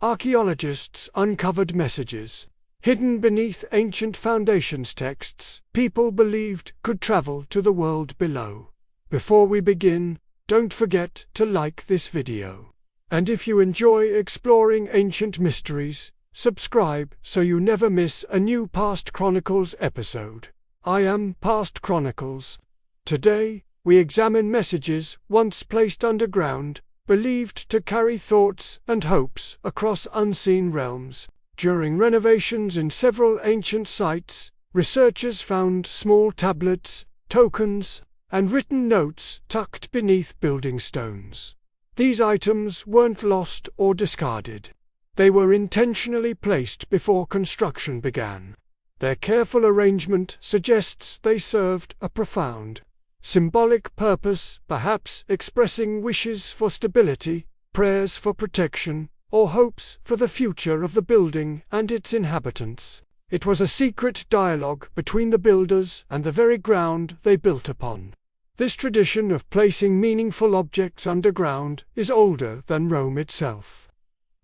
archaeologists uncovered messages hidden beneath ancient foundations texts people believed could travel to the world below. Before we begin, don't forget to like this video. And if you enjoy exploring ancient mysteries, subscribe so you never miss a new Past Chronicles episode. I am Past Chronicles. Today, we examine messages once placed underground, believed to carry thoughts and hopes across unseen realms. During renovations in several ancient sites, researchers found small tablets, tokens, and written notes tucked beneath building stones. These items weren't lost or discarded. They were intentionally placed before construction began. Their careful arrangement suggests they served a profound, symbolic purpose, perhaps expressing wishes for stability, prayers for protection, or hopes for the future of the building and its inhabitants. It was a secret dialogue between the builders and the very ground they built upon. This tradition of placing meaningful objects underground is older than Rome itself.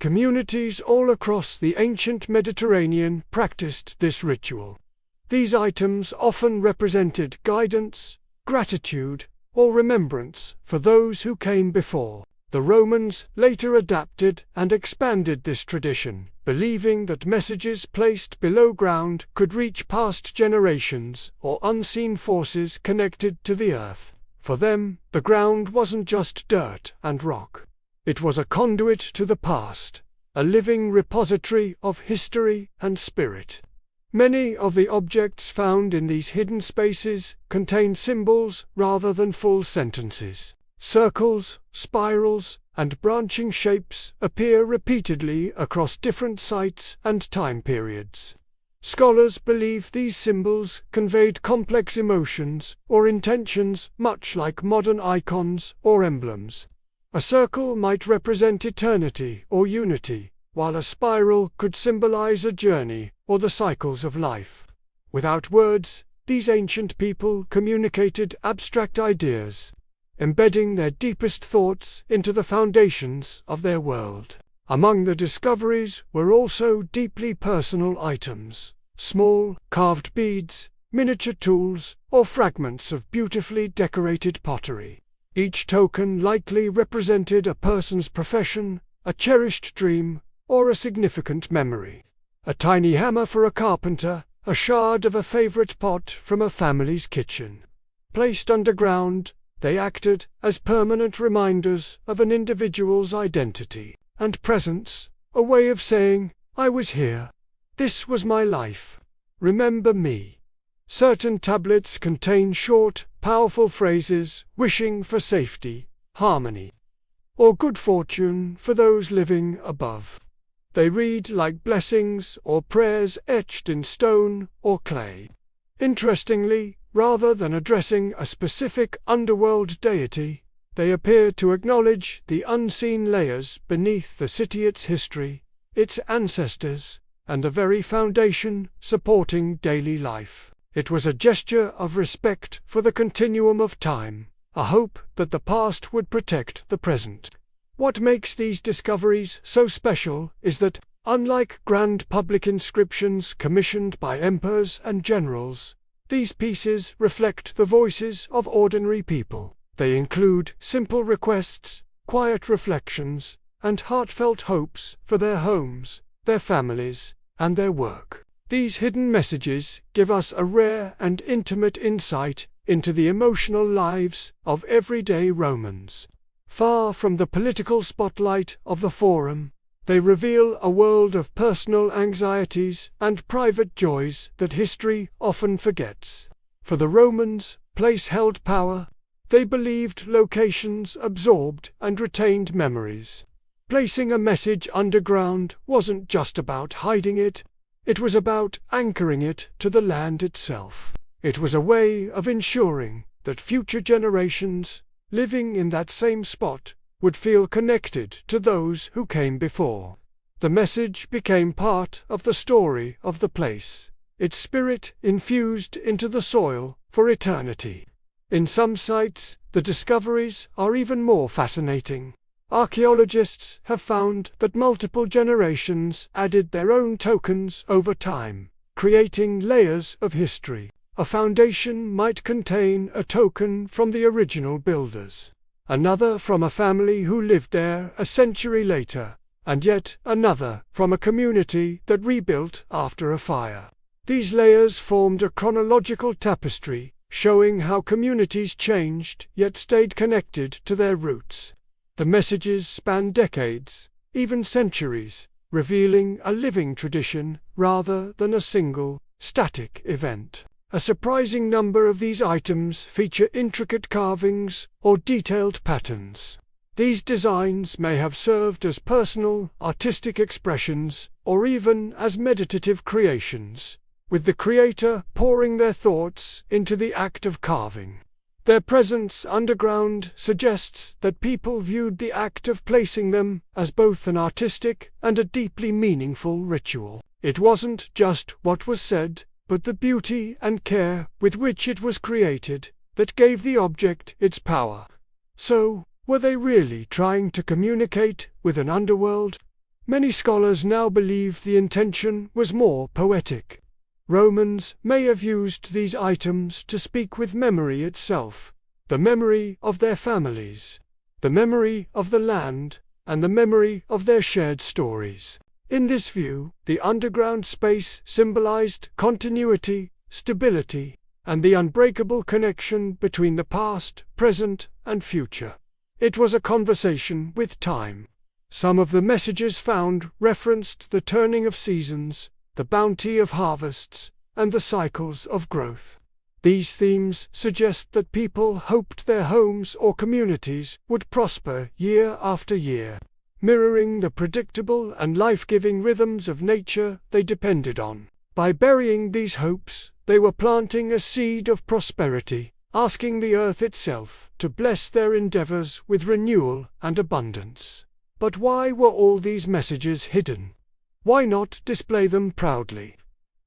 Communities all across the ancient Mediterranean practiced this ritual. These items often represented guidance, gratitude, or remembrance for those who came before. The Romans later adapted and expanded this tradition, believing that messages placed below ground could reach past generations or unseen forces connected to the earth. For them, the ground wasn't just dirt and rock. It was a conduit to the past, a living repository of history and spirit. Many of the objects found in these hidden spaces contain symbols rather than full sentences. Circles, spirals, and branching shapes appear repeatedly across different sites and time periods. Scholars believe these symbols conveyed complex emotions or intentions, much like modern icons or emblems. A circle might represent eternity or unity, while a spiral could symbolize a journey or the cycles of life. Without words, these ancient people communicated abstract ideas, embedding their deepest thoughts into the foundations of their world. Among the discoveries were also deeply personal items, small, carved beads, miniature tools, or fragments of beautifully decorated pottery. Each token likely represented a person's profession, a cherished dream, or a significant memory. A tiny hammer for a carpenter, a shard of a favorite pot from a family's kitchen. Placed underground, they acted as permanent reminders of an individual's identity and presence, a way of saying, "I was here. This was my life. Remember me." Certain tablets contain short, powerful phrases wishing for safety, harmony, or good fortune for those living above. They read like blessings or prayers etched in stone or clay. Interestingly, rather than addressing a specific underworld deity, they appear to acknowledge the unseen layers beneath the city, its history, its ancestors, and the very foundation supporting daily life. It was a gesture of respect for the continuum of time, a hope that the past would protect the present. What makes these discoveries so special is that, unlike grand public inscriptions commissioned by emperors and generals, these pieces reflect the voices of ordinary people. They include simple requests, quiet reflections, and heartfelt hopes for their homes, their families, and their work. These hidden messages give us a rare and intimate insight into the emotional lives of everyday Romans. Far from the political spotlight of the Forum, they reveal a world of personal anxieties and private joys that history often forgets. For the Romans, place held power. They believed locations absorbed and retained memories. Placing a message underground wasn't just about hiding it, it was about anchoring it to the land itself. It was a way of ensuring that future generations, living in that same spot, would feel connected to those who came before. The message became part of the story of the place, its spirit infused into the soil for eternity. In some sites, the discoveries are even more fascinating. Archaeologists have found that multiple generations added their own tokens over time, creating layers of history. A foundation might contain a token from the original builders, another from a family who lived there a century later, and yet another from a community that rebuilt after a fire. These layers formed a chronological tapestry, showing how communities changed yet stayed connected to their roots. The messages span decades, even centuries, revealing a living tradition rather than a single, static event. A surprising number of these items feature intricate carvings or detailed patterns. These designs may have served as personal, artistic expressions, or even as meditative creations, with the creator pouring their thoughts into the act of carving. Their presence underground suggests that people viewed the act of placing them as both an artistic and a deeply meaningful ritual. It wasn't just what was said, but the beauty and care with which it was created that gave the object its power. So, were they really trying to communicate with an underworld? Many scholars now believe the intention was more poetic. Romans may have used these items to speak with memory itself, the memory of their families, the memory of the land, and the memory of their shared stories. In this view, the underground space symbolized continuity, stability, and the unbreakable connection between the past, present, and future. It was a conversation with time. Some of the messages found referenced the turning of seasons, the bounty of harvests, and the cycles of growth. These themes suggest that people hoped their homes or communities would prosper year after year, mirroring the predictable and life-giving rhythms of nature they depended on. By burying these hopes, they were planting a seed of prosperity, asking the earth itself to bless their endeavors with renewal and abundance. But why were all these messages hidden? Why not display them proudly?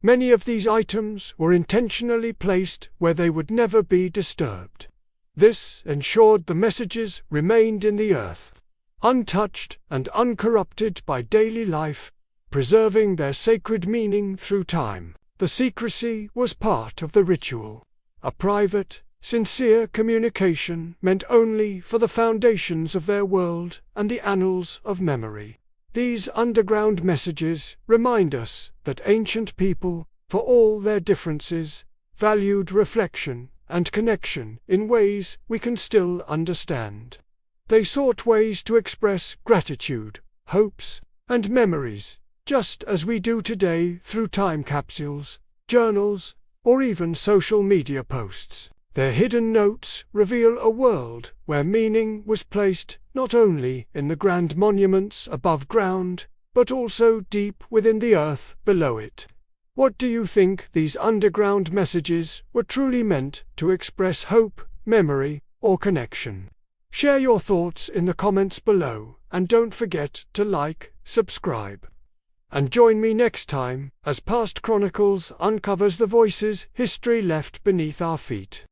Many of these items were intentionally placed where they would never be disturbed. This ensured the messages remained in the earth, untouched and uncorrupted by daily life, preserving their sacred meaning through time. The secrecy was part of the ritual, a private, sincere communication meant only for the foundations of their world and the annals of memory. These underground messages remind us that ancient people, for all their differences, valued reflection and connection in ways we can still understand. They sought ways to express gratitude, hopes, and memories, just as we do today through time capsules, journals, or even social media posts. Their hidden notes reveal a world where meaning was placed not only in the grand monuments above ground, but also deep within the earth below it. What do you think these underground messages were truly meant to express hope, memory, or connection? Share your thoughts in the comments below, and don't forget to like, subscribe. And join me next time as Past Chronicles uncovers the voices history left beneath our feet.